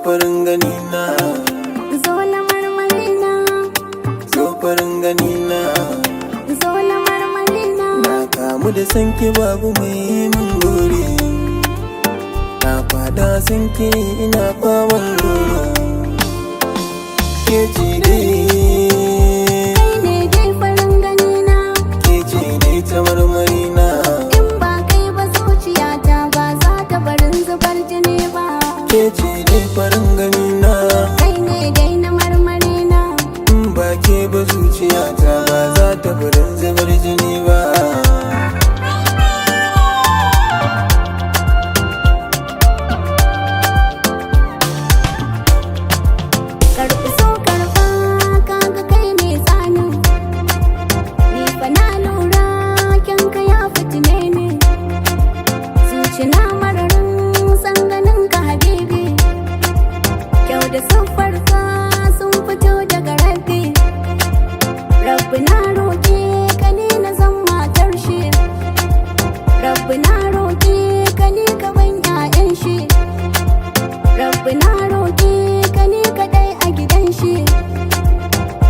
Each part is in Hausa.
farin gani na, zo na marmari na, zo farin gani na, zo na marmari na. na kamu da sanki babu mai mun gori, na fada sanki ina faman roro. Ke ce dai, Kai ne dai farin gani na, ke ce dai ta marmari na, in ba kai ba zuciyata ba za ta barin zubar jini ba. ke ce dai farin gani na, Kai ne dai na marmari na, in ba ke ba zuciyata ba za ta barin zubar jini ba. karɓi so karɓa kaga kai ne tsanin. Ni fa na lura kyanka ya fitine ni, zuci na mararin san ganin ka habibi. Kyau da siffar ka sun fito daga rabbi. Rabbi na roƙe ka ni na zan matar shi, Rabbi na roƙe ka ni ka ban 'ya'yan shi, Rabbi na roƙe ka ni kaɗai a gidan shi,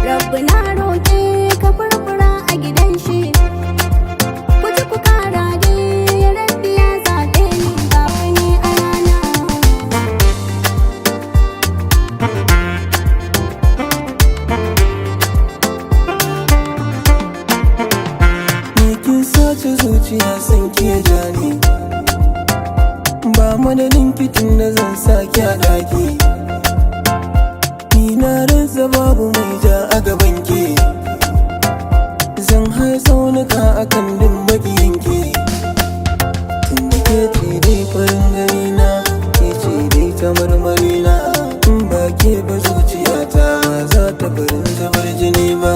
Rabbi na roƙe ka furfura a gidan shi. Ku ji ku ƙara dai Rabbi ya zaɓe ni ba wani a rana. Ni kin sace zuciya san ke jani, ba madadin fitin da zan sake a ɗaki. Ni na rantsa babu mai ja a gaban ke, zan hai tsaunuka akan din maƙiyanki. Tun da ke ce dai farin gani na, ke ce dai ta marmari na, in ba ke ba zuciyata ba za ta barin zubar jini ba.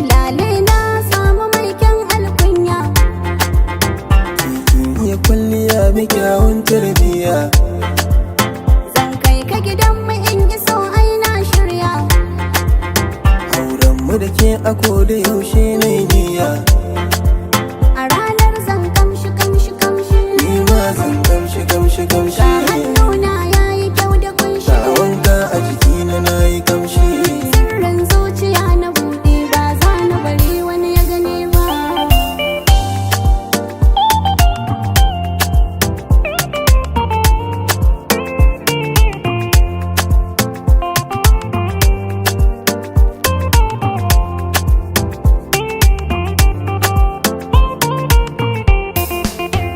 Lale na samu mai kyan alkunya, Kin iya kwalliya mai kyawun tarbiyya, zan kai ka gidan mu in iso ai na shirya. auren mu da ke a koda yaushe na niyya. A ranar zan kamshi kamshi kamshi, Ni ma zan kamshi kamshi kamshi, ga hannuna yayi kyau da kunshi. ga wanka a jikina na yi kamshi. Sirrin zuciya na buɗe ba za na bari wani ya gane ba.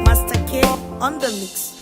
Master K on the mix.